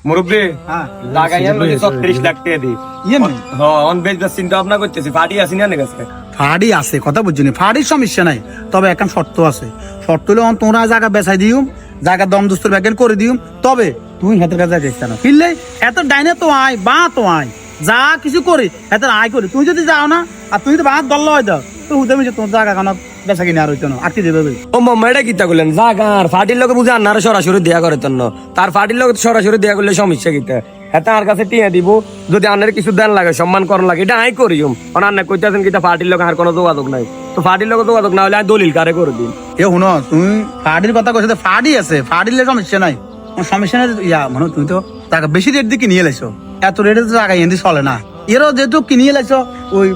মুরব্বী লাগাইয়া 36 লাখ টাকা দি অন বেজদার চিন্তা ভাবনা করতেছি ফাটি আসি না কাছে ফাড়ি আছে কথা বুঝছি ফাড়ির সমস্যা নাই তবে এখন শর্ত আছে শর্ত হলে তোমরা জায়গা বেচাই দিও জায়গা দম দুস্তর ব্যাগেন করে দিও তবে তুই হাতের কাছে যাইতে না ফিরলে এত ডাইনে তো আয় বা তো আয় যা কিছু করে এত আয় করে তুই যদি যাও না আর তুই যদি বাহাত দল হয় দাও তো হুদে মিশে তোমার জায়গা কানা বেচা কিনে আর হইতো না আটকে দেবে ও মাম্মা এটা কিতা করলেন জাগার ফাটির লোকে বুঝে আন্নারে সরাসরি দেয়া করে তন্ন তার ফাটির লোকে সরাসরি দেয়া করলে সমস্যা কিতা এত আর কাছে টিয়া দিব যদি আন্নারে কিছু দেন লাগে সম্মান করন লাগে এটা আই করিম আন্না কইতাছেন কিতা ফাটির লোক আর কোনো যোগাযোগ নাই তো ফাটির লোক যোগাযোগ না হলে আমি দলিল কারে করে দিন এ শুনো তুমি ফাড়ির কথা কইছো ফাড়ি আছে ফাড়িলে সমস্যা নাই সমস্যা নাই ইয়া মানে তুমি তো টাকা বেশি রেট দিয়ে কিনিয়ে লাইছো এত রেটে তো টাকা এনে চলে না এরও যেহেতু কিনিয়ে লাইছো ওই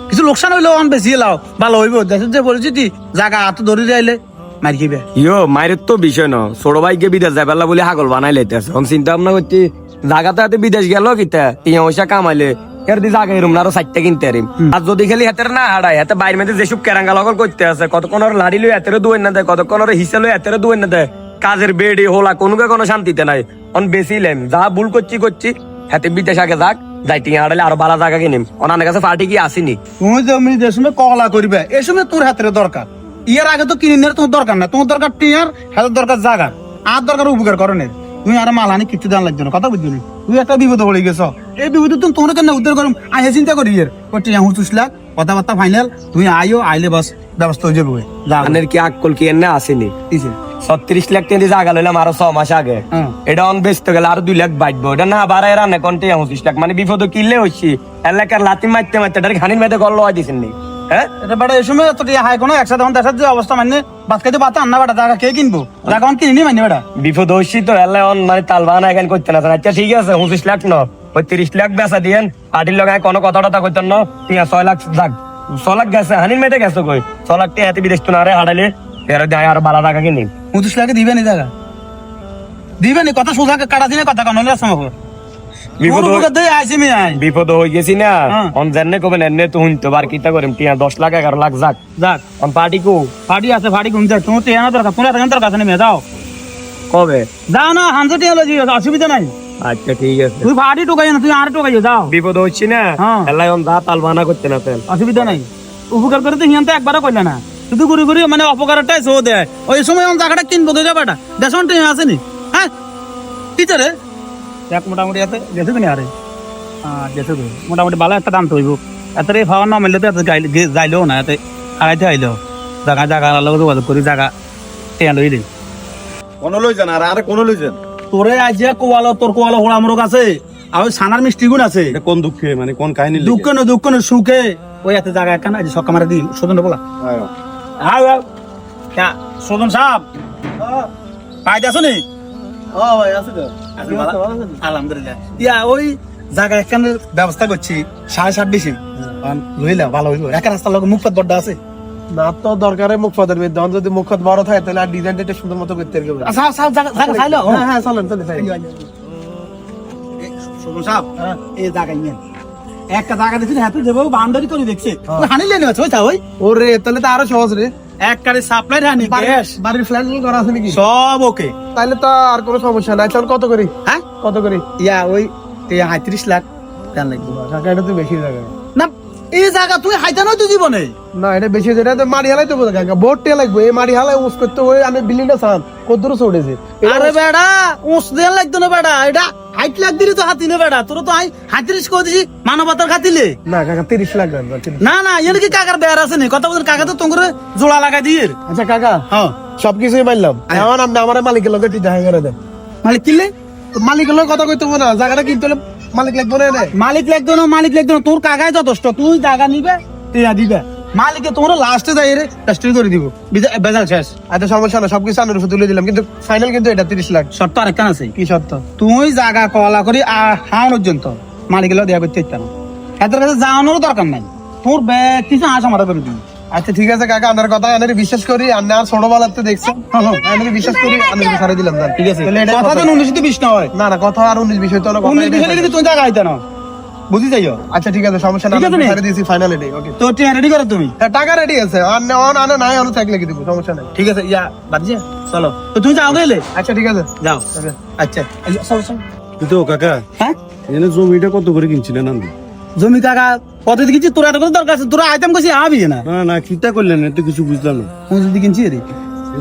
কিছু লোকসান হইলেও অন বেশি লাও ভালো হইব দেশের যে পরিস্থিতি জায়গা হাত ধরে যাইলে মার খাইবে ইয়ো মায়ের তো বিষয় না ছোট ভাইকে বিদেশ যাইবার বলে হাগল বানাই লাইতেছে এখন চিন্তা ভাবনা করছি জায়গাতে হাতে বিদেশ গেল কিতা টিয়া পয়সা কামাইলে এর দি জায়গা এরম না আরো 4টা কিনতে আরিম আর যদি খালি হাতের না হারাই হাতে বাইর মধ্যে যেসব কেরাঙ্গা লগল করতে আছে কতক্ষণ আর লাড়ি লই হাতের দুয়েন না দেয় কতক্ষণ আর হিসা লই হাতের দুয়েন না দেয় কাজের বেডে হোলা কোনো শান্তিতে নাই অন বেশি লেম যা ভুল করছি হাতে বিদেশ আগে যাক যাই টিয়া হারালে আরো ভালো জায়গা কিনিম ওনার কাছে পার্টি কি আসেনি তুমি জমি যে সময় কলা করবে এই সময় তোর হাতের দরকার ইয়ার আগে তো কিনে নেওয়ার তোমার দরকার না তোমার দরকার টিয়ার হাতের দরকার জায়গা আর দরকার উপকার করণের তুমি আর মালানি কিছু দান লাগবে না কথা বুঝছো না তুই একটা বিপদ পড়ে গেছ এই বিপদ তুমি তোমার কেন উদ্ধার করুম আইসে চিন্তা করি এর টিয়া 25 লাখ কথাবার্তা ফাইনাল তুমি আইও আইলে বাস ব্যবস্থা হয়ে যাবে জানের কি আকল কি এনে আসেনি 36 লাখ টাকা জায়গা লইলাম আরো 6 মাস আগে এটা অন বেচতে গেলে আরো 2 লাখ বাঁচবো এটা না বাড়ায় রান্না কোনটা 25 লাখ মানে বিপদ কিনলে হইছি এলাকার লাতি মারতে এটা খানির মেয়েতে গল্ল হয় দিছেন নি হ্যাঁ এটা বেটা এই সময় তো হাই কোনো একসাথে দেশের যে অবস্থা মানে বাদ খাইতে বাতা আন্না বেটা জায়গা কে কিনবো জায়গা অন কিনি মানে বেটা বিপদ হইছি তো এলা অন মানে তাল বানা এখান করতে না আচ্ছা ঠিক আছে 25 লাখ ন ওই 30 লাখ বেচা দিয়েন পার্টির লগায় কোনো কথা টথা কইতেন না 6 লাখ যাক 6 লাখ গেছে হানির মেয়েতে গেছে কই 6 লাখ টাকা হাতে বিদেশ তো না রে হারাইলে এর দেয় আর 12 টাকা কিনি 25 লাখে দিবেনি জায়গা দিবেনি কথা সোজা কাটা দিনে কথা কান হলে সম্ভব বিপদ হয়ে গেছি না অন জানে কবেন এনে তো হুনতো বার কিতা করিম টিয়া 10 লাখ 11 লাখ যাক যাক অন পার্টি কো পার্টি আছে পার্টি কোন যাক তুমি টিয়া না দরকার পুরা দরকার কাছে নেমে যাও কবে যাও না হানজো টিয়া লজি অসুবিধা নাই আচ্ছা ঠিক আছে তুই পার্টি টোকাই না তুই আর টোকাইও যাও বিপদ হচ্ছে না এলাই অন দা তাল বানা করতে না তেল অসুবিধা নাই উপকার করে তো হিয়ানতে একবারও কইলা না শুধু ঘুরে ঘুরে মানে অপকারটাই সো দেয় ওই সময় অন জায়গাটা কিনবো কে বেটা দেশন টিয়া আসেনি হ্যাঁ টিচারে এক মোটামুটি এতে গেছে কিনে আরে গেছে তো মোটামুটি ভালো একটা দাম তো হইব এত খাওয়ার না মিললে তো এত যাইলেও না এতে আড়াইতে আইলেও জায়গা আলাদা যোগাযোগ করি জায়গা টেয়া লই দিন কোন লই যান আর কোন লই যান তোরে আইছে কোয়ালো তোর কোয়ালো হোড়া মোরগ আছে আর ওই সানার মিষ্টি গুণ আছে কোন দুঃখে মানে কোন কাহিনী দুঃখ না সুখে ওই এত জায়গা একখান আজ সকাল মারা দিন সদন বলা সদন সাহেব পাইতে আসো নি আলহামদুলিল্লাহ ইয়া ওই জায়গা একখানের ব্যবস্থা করছি 7.5 বেশি লইলা ভালো হইব একটা রাস্তার লোক মুখপাত বড় আছে না তো দরকারে মুখ ফাদার বেদন যদি মুখ বড় থাকে তাহলে আর ডিজাইনটা একটু সুন্দর মতো করতে হবে আচ্ছা সাহেব জায়গা খাইলো হ্যাঁ চলেন সুমন সাহেব এই জায়গা নিয়ে একটা জায়গা দিছি হাতে দেবো বাউন্ডারি করে দেখছে হানিলে না ওই ওরে তাহলে তো আরো সহজ রে একবারে সাপ্লাই হানি বাড়ির ফ্ল্যাট করা আছে নাকি সব ওকে তাহলে তো আর কোনো সমস্যা নাই চল কত করি হ্যাঁ কত করি ইয়া ওই 35 লাখ কেন লাগবে টাকা এটা তো বেশি জায়গা না এই জায়গা তুই হাইতা নয় তো জীবনে না এটা বেশি যেটা তো মারি হালাই তো বোঝা কাকা বোর্ড তে লাগবে এই মারি হালাই উস করতে ওই আমি বিল্ডিংটা সান কতদূর চড়েছে আরে বেড়া উস দেন লাগতো না বেড়া এটা হাইট লাখ দিলি তো হাতি না বেড়া তোর তো 35 কই দিছি মানবতার খাতিলে না কাকা 30 লাখ না এর কি কাকার বেয়ার আছে নি কথা বলেন কাকা তো তোমরে জোড়া লাগা দিয়ে আচ্ছা কাকা হ্যাঁ সবকিছুই মানলাম এখন আপনি আমার মালিকের লগে তুই দেখা করে দেন মালিক কিনলে মালিকের লগে কথা কইতে না জায়গাটা কিনতে হলে মালিক লাগবে না মালিক লাগতো না তোর কাকাই যথেষ্ট তুই জায়গা নিবে টিয়া দিবে মালিকে তোমরা লাস্টে যাই রে টেস্টিং করে দিব বেজাল শেষ আচ্ছা সমস্যা না সবকিছু আনুর উপর তুলে দিলাম কিন্তু ফাইনাল কিন্তু এটা 30 লাখ শর্ত আরেকটা আছে কি শর্ত তুই জায়গা কলা করি হাওন পর্যন্ত মালিকের লগে দেয়া করতে ইচ্ছা না এদের কাছে যাওয়ানোর দরকার নাই তোর কিছু আশা মাথা করে দিবি আচ্ছা ঠিক আছে কাকা আপনার কথা আমি বিশ্বাস করি আপনি আর ছোটবেলাতে দেখছেন আমি বিশ্বাস করি আমি সারে দিলাম ঠিক আছে কথা তো 19-20 না হয় না কথা আর 19 বিষয় তো না 19 বিষয় কিন্তু তুই জায়গা আইতা না বুঝি যাইও আচ্ছা ঠিক আছে সমস্যা না আমি সারে দিয়েছি ফাইনাল এটাই ওকে তো টিয়া রেডি করো তুমি হ্যাঁ টাকা রেডি আছে অন আনে নাই অন থাকলে কি দিব সমস্যা নাই ঠিক আছে ইয়া বাদ যা চলো তো তুমি যাও গেলে আচ্ছা ঠিক আছে যাও ওকে আচ্ছা চলো কিন্তু কাকা হ্যাঁ এনে জমিটা কত করে কিনছিলেন আপনি? জমি কাকা কত দিকে কিনছি তোরা এত করে দরকার আছে তোরা আইটেম কইছি আবি না না না কিতা করলেন এত কিছু বুঝলাম না। কোন দিকে কিনছি রে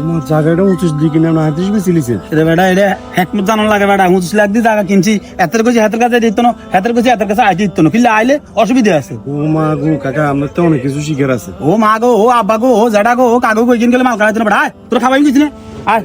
আমার জায়গাটা 29 দিকে না 35 বেচিলিছে। রে বেটা এটা একমত জানান লাগে বেটা 29 লাখ দিয়ে জায়গা কিনছি এতের কইছি হাতের কাছে দিত না হাতের কইছি হাতের কাছে আইতে দিত না কিল্লে আইলে অসুবিধা আছে ও মা গো কাকা আমার তো অনেক কিছু শিকার আছে। ও মা গো ও আব্বা গো ও জাডা গো ও কাগো কই কিন গেলে মাল খাইতে না বেটা তোরা খাবাই দিছিস না আয়